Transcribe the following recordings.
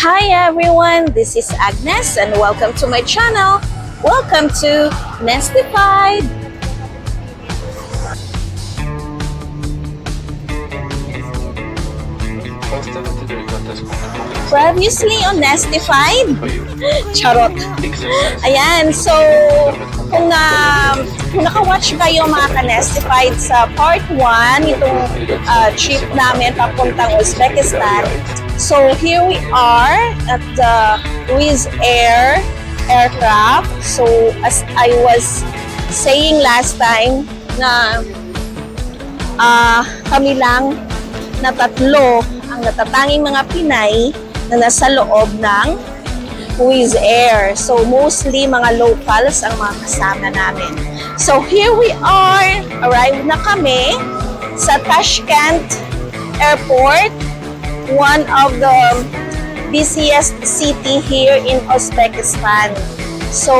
Hi everyone, this is Agnes and welcome to my channel. Welcome to Nestified. Previously on Nestified. Charot. Ayan, so kung naka-watch kayo mga ka-Nestified sa part 1 itong trip namin papuntang Uzbekistan. So here we are at the Wizz Air aircraft. So as I was saying last time na kami lang na tatlo ang natatanging mga Pinay na nasa loob ng Wizz Air. So mostly mga locals ang mga kasama namin. So here we are, arrived na kami sa Tashkent Airport, one of the busiest city here in Uzbekistan. So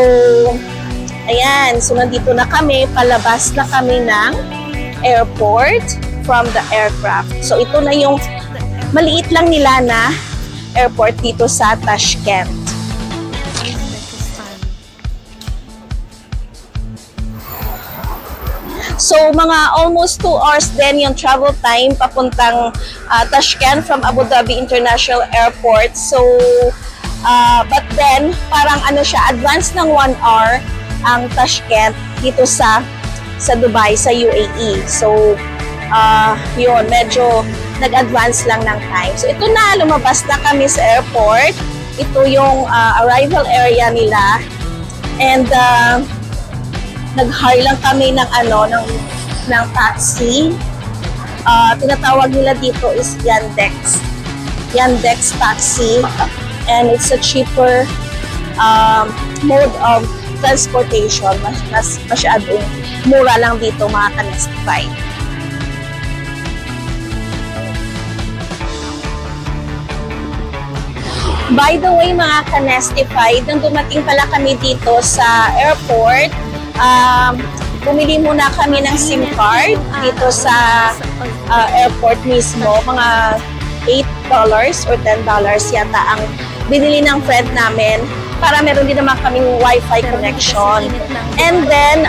ayan, so nandito na kami, palabas na kami ng airport from the aircraft. So ito na yung maliit lang nila na airport dito sa Tashkent. So mga almost 2 hours din yung travel time papuntang Tashkent from Abu Dhabi International Airport. So but then parang ano siya, advance ng 1 hour ang Tashkent dito sa Dubai, sa UAE. So yun, medyo nag-advance lang ng time. So ito na, lumabas na kami sa airport. Ito yung arrival area nila. And nag-hire lang kami ng ng taxi. Tinatawag nila dito is Yandex. Yandex taxi. And it's a cheaper mode of transportation. Mas masyadong mura lang dito mga ka-Nestified. By the way mga ka-Nestified, nung dumating pala kami dito sa airport, bumili muna kami ng SIM card dito sa airport mismo. Mga $8 or $10 yata ang binili ng friend namin para meron din naman kaming Wi-Fi connection. And then,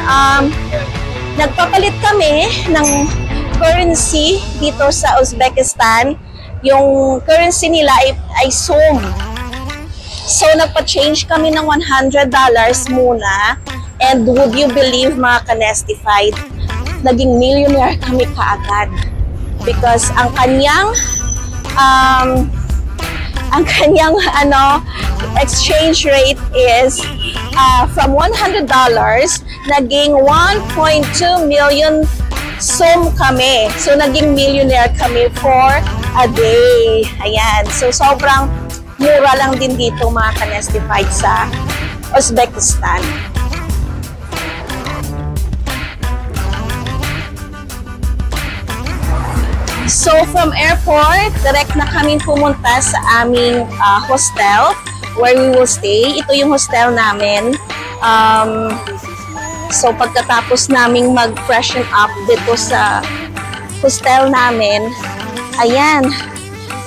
nagpapalit kami ng currency dito sa Uzbekistan. Yung currency nila ay SOM. So, nagpa-change kami ng $100 muna. And would you believe mga ka-Nestified, naging millionaire kami kaagad. Because ang kanyang exchange rate is from $100, naging 1.2 million SOM kami. So, naging millionaire kami for a day. Ayan. So, sobrang mura lang din dito mga ka-Nestified sa Uzbekistan. So, from airport, direct na kami pumunta sa aming hostel where we will stay. Ito yung hostel namin. So, pagkatapos naming mag-freshen up dito sa hostel namin, ayan,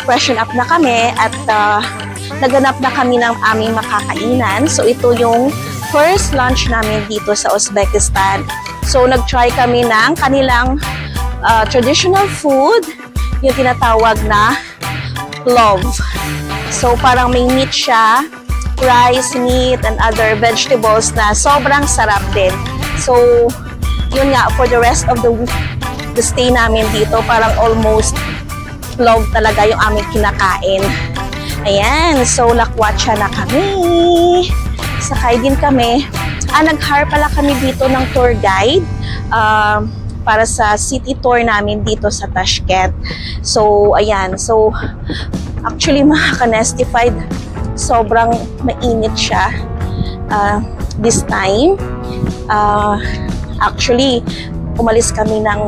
freshen up na kami at naganap na kami ng aming makakainan. So, ito yung first lunch namin dito sa Uzbekistan. So, nag-try kami ng kanilang traditional food, yung tinatawag na plov. So, parang may meat siya, rice, meat, and other vegetables na sobrang sarap din. So, yun nga, for the rest of the week, the stay namin dito, parang almost plov talaga yung aming kinakain. Ayan, so lakwatsa na kami. Sakay din kami. Nag-hire pala kami dito ng tour guide para sa city tour namin dito sa Tashkent. So, ayan. So, actually mga ka-Nestified, sobrang mainit siya this time. Actually, umalis kami ng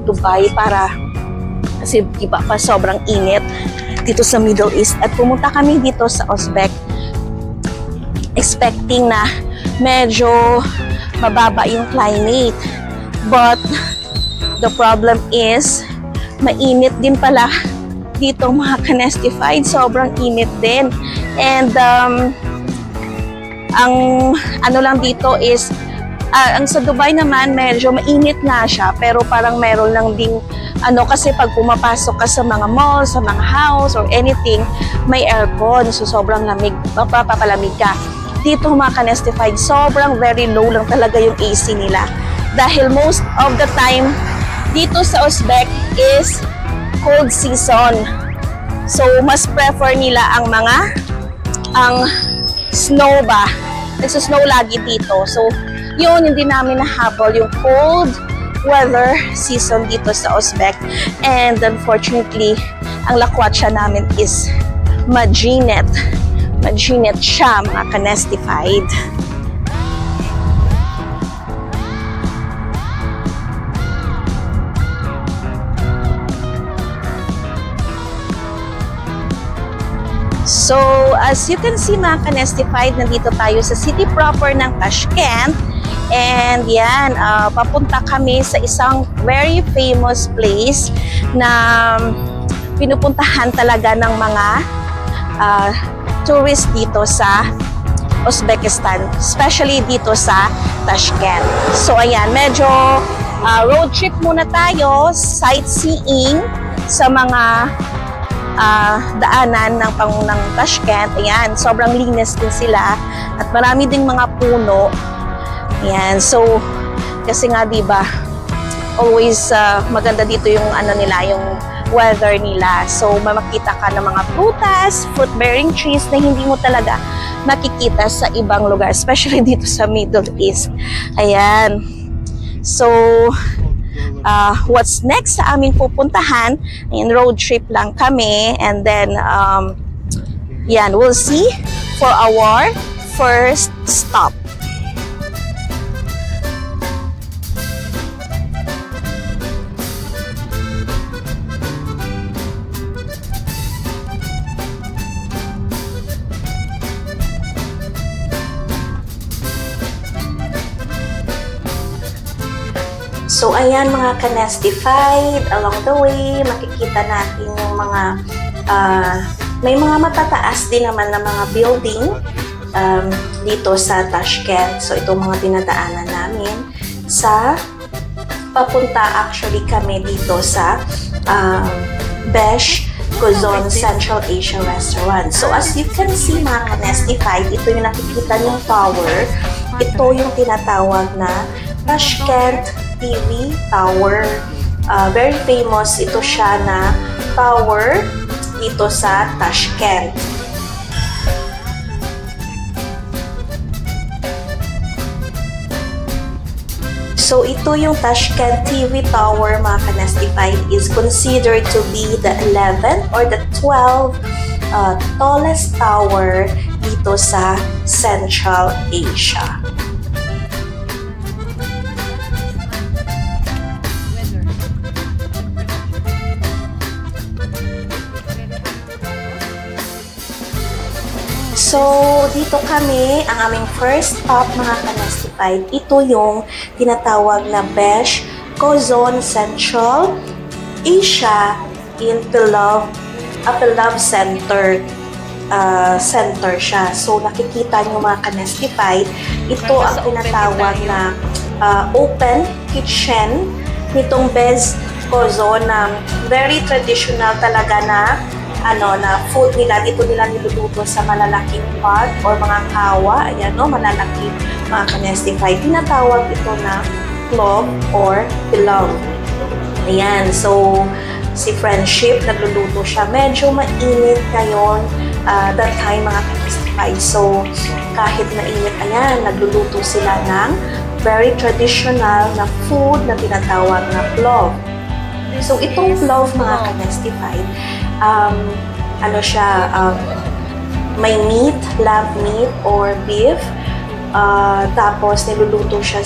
Dubai para kasi iba pa sobrang init dito sa Middle East at pumunta kami dito sa Uzbek expecting na medyo mababa yung climate, but the problem is mainit din pala dito mga kanestified, sobrang init din. And ang ano lang dito is, ang sa Dubai naman medyo mainit nga siya, pero parang meron lang ding ano, kasi pag pumapasok ka sa mga mall, sa mga house or anything, may aircon, so sobrang lamig, papalamig ka. Dito mga kanestified, sobrang very low lang talaga yung AC nila. Dahil most of the time, dito sa Uzbek is cold season. So, mas prefer nila ang snow ba. Nagsusnow lagi dito. So, yun, hindi namin nahabol yung cold weather season dito sa Uzbek. And unfortunately, ang lakwatsa namin is majinit. Majinit siya, mga kanestified. So, as you can see mga kanestified, nandito tayo sa city proper ng Tashkent. And yan, papunta kami sa isang very famous place na pinupuntahan talaga ng mga tourists dito sa Uzbekistan, especially dito sa Tashkent. So ayan, medyo road trip muna tayo, sightseeing sa mga daanan ng Tashkent. Ayan, sobrang linis din sila at marami ding mga puno. Ayan, so kasi nga diba, always maganda dito yung ano nila, yung weather nila. So makikita ka ng mga prutas, fruit-bearing trees na hindi mo talaga makikita sa ibang lugar, especially dito sa Middle East. Ayan. So what's next sa aming pupuntahan? Ayan, road trip lang kami, and then yan, we'll see for our first stop. So, ayan mga kanestified, along the way, makikita natin yung mga, may mga matataas din naman na mga building dito sa Tashkent. So, itong mga dinadaanan namin sa papunta actually kami dito sa Besh Kozon Central Asia Restaurant. So, as you can see mga kanestified, ito yung nakikita niyong tower. Ito yung tinatawag na Tashkent TV Tower. Very famous ito siya na tower dito sa Tashkent. So ito yung Tashkent TV Tower mga kanestified, is considered to be the 11th or the 12th tallest tower dito sa Central Asia. So, dito kami, ang aming first stop mga kanestified, ito yung tinatawag na Besh Kozon Central Asia in Pilav Center. Center siya. So, nakikita nyo mga kanestified, ito ang tinatawag na open kitchen nitong Besh Kozon na very traditional talaga na na food nila. Dito nila niluluto sa malalaking pot or mga kawa. Ayan, no, malalaking mga kanestified. Tinatawag ito na plov or pilav. Ayan, so si Friendship, nagluluto siya. Medyo mainit ngayon that time mga kanestified. So, kahit mainit, ayan, nagluluto sila ng very traditional na food na tinatawag na plov. So, itong plov mga kanestified, ano siya, may meat, lamb meat or beef, tapos niluluto siya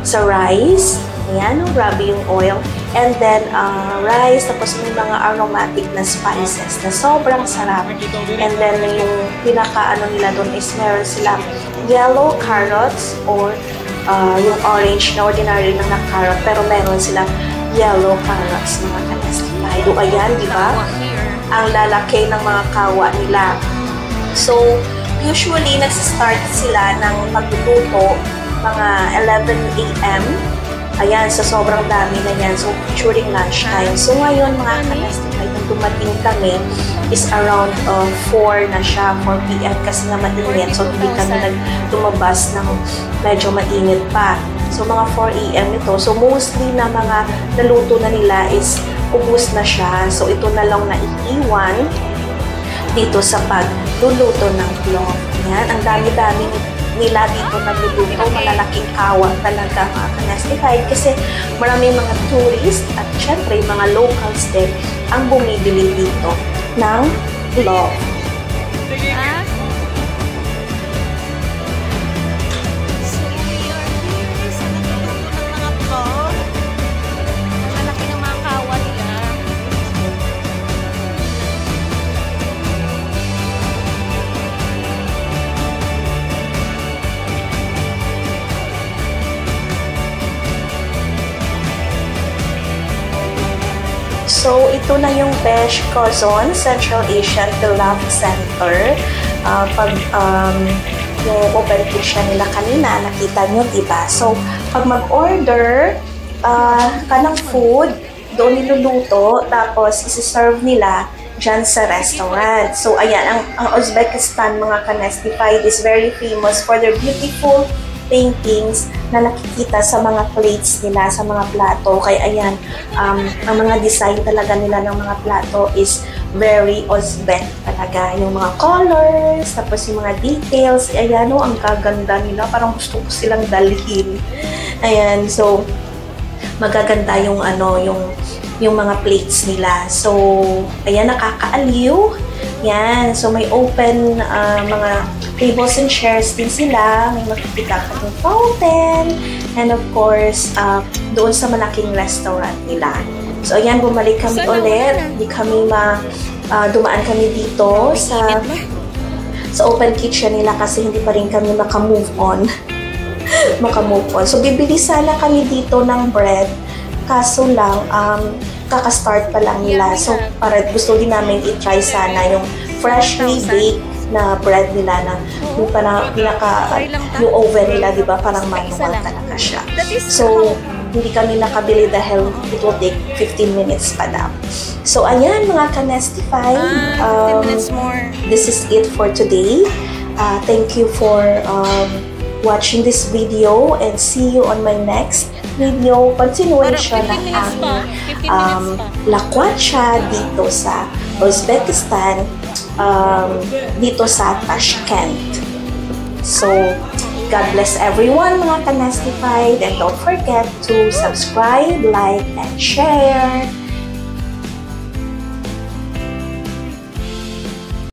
sa rice. Ayan, grabe yung oil. And then, rice, tapos may mga aromatic na spices na sobrang sarap. And then, yung pinaka-ano nila doon is meron silang yellow carrots or yung orange na ordinary lang na carrot, pero meron silang yellow carrots, mga ka-nestified. O ayan, di ba? Ang lalaki ng mga kawa nila. So, usually, nagsistart sila ng pagluluto mga 11 a.m. Ayan, sa sobrang dami na yan. So, during lunchtime. So, ngayon, mga ka-nestified, nung dumating kami, is around 4 na siya, 4 p.m. kasi nga mainit. So, hindi kami lumabas ng medyo mainit pa. So, mga 4 a.m. ito. So, mostly na mga naluto na nila is ubus na siya. So, ito na lang na iiwan dito sa pagluluto ng clove. Ayan, ang dami-dami nila dito nagluluto. Malalaking kawa talaga, mga ka-nestified, kasi maraming mga tourist at syempre mga locals din ang bumibili dito ng clove. So, ito na yung Besh Quezon Central Asian Pilaf Center. Yung open kitchen nila kanina, nakita nyo, diba? So, pag mag-order ka ng food, doon niluluto, tapos isi-serve nila dyan sa restaurant. So, ayan, ang Uzbekistan, mga ka-nestified, is very famous for their beautiful paintings na nakikita sa mga plates nila, sa mga plato. Kaya ayan, ang mga design talaga nila ng mga plato is very Uzbek talaga. Yung mga colors, tapos yung mga details, ayan o, ang kaganda nila. Parang gusto ko silang dalhin. Ayan, so, magaganda yung yung mga plates nila. So, ayan, nakakaaliw. Yan, so may open mga tables and chairs din sila. May makikita ka yung fountain. And of course, doon sa malaking restaurant nila. So, ayan, bumalik kami ulit. Dumaan kami dito sa open kitchen nila kasi hindi pa rin kami makamove on. So, bibili sana kami dito ng bread. Kaso lang, kaka-start pa lang nila. So, para gusto din namin i-try sana yung freshly baked na bread nila na yung yung oven nila, di ba? Parang manual talaga siya. So, hindi kami nakabili dahil it will take 15 minutes pa daw. So, ayan, mga ka-nestified. This is it for today. Thank you for watching this video and see you on my next video. Continuation ng aming lakwatsa dito sa Uzbekistan, dito sa Tashkent. So, God bless everyone, mga ka-nestified, and don't forget to subscribe, like, and share.